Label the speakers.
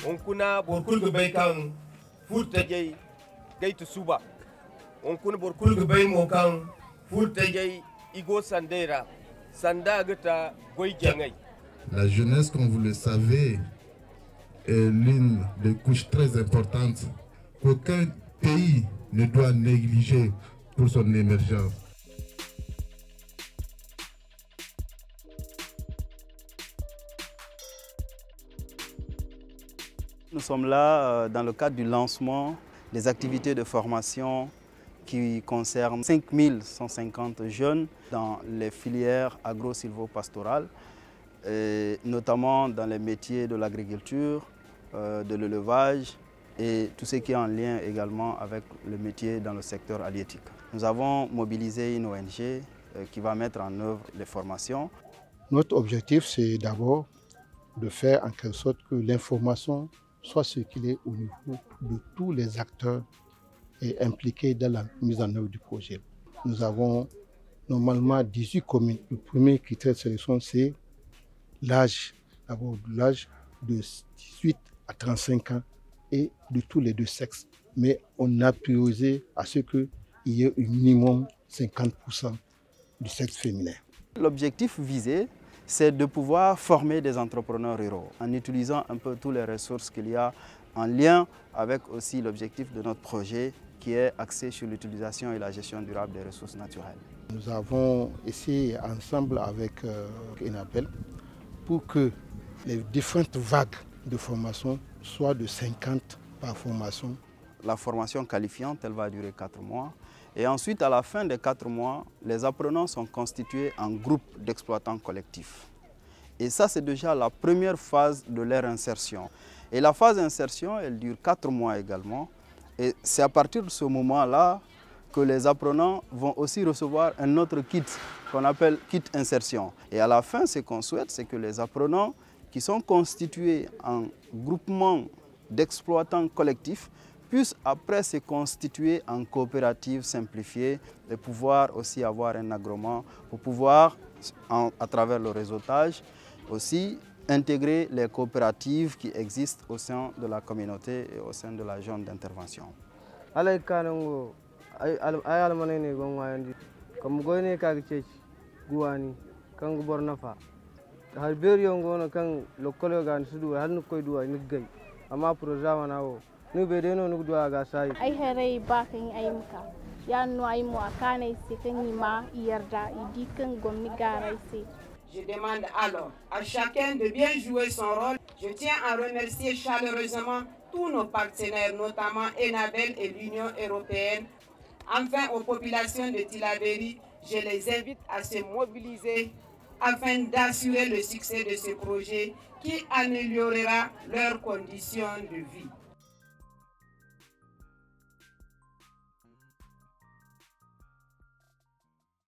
Speaker 1: On kuna borkul gbe kan futta jey gaitu suba. On kuna borkul gbe mo kan futta jey igo sandera. Sanda gata goy jangay.
Speaker 2: La jeunesse, comme vous le savez, est l'une des couches très importantes qu'aucun pays ne doit négliger pour son émergence.
Speaker 3: Nous sommes là dans le cadre du lancement des activités de formation qui concernent 5150 jeunes dans les filières agro-silvopastorales, notamment dans les métiers de l'agriculture, de l'élevage et tout ce qui est en lien également avec le métier dans le secteur halieutique. Nous avons mobilisé une ONG qui va mettre en œuvre les formations.
Speaker 4: Notre objectif, c'est d'abord de faire en quelque sorte que l'information soit circulée au niveau de tous les acteurs impliqués dans la mise en œuvre du projet. Nous avons normalement 18 communes. Le premier critère de sélection, c'est l'âge. D'abord l'âge de 18 à 35 ans et de tous les deux sexes. Mais on a priorisé à ce qu'il y ait au minimum 50% du sexe féminin.
Speaker 3: L'objectif visé, c'est de pouvoir former des entrepreneurs ruraux en utilisant un peu toutes les ressources qu'il y a en lien avec aussi l'objectif de notre projet qui est axé sur l'utilisation et la gestion durable des ressources naturelles.
Speaker 4: Nous avons essayé ensemble avec Enabel pour que les différentes vagues de formation soient de 50 par formation.
Speaker 3: La formation qualifiante, elle va durer 4 mois. Et ensuite, à la fin des 4 mois, les apprenants sont constitués en groupes d'exploitants collectifs. Et ça, c'est déjà la première phase de leur insertion. Et la phase d'insertion, elle dure 4 mois également. Et c'est à partir de ce moment-là que les apprenants vont aussi recevoir un autre kit qu'on appelle kit insertion. Et à la fin, ce qu'on souhaite, c'est que les apprenants qui sont constitués en groupement d'exploitants collectifs puissent après se constituer en coopérative simplifiée et pouvoir aussi avoir un agrément pour pouvoir, à travers le réseautage, aussi intégrer les coopératives qui existent au sein de la communauté et au sein de la zone d'intervention.
Speaker 5: Je demande alors à chacun de bien jouer son rôle. Je tiens à remercier chaleureusement tous nos partenaires, notamment Enabel et l'Union européenne. Enfin, aux populations de Tillabéri, je les invite à se mobiliser afin d'assurer le succès de ce projet qui améliorera leurs conditions de vie.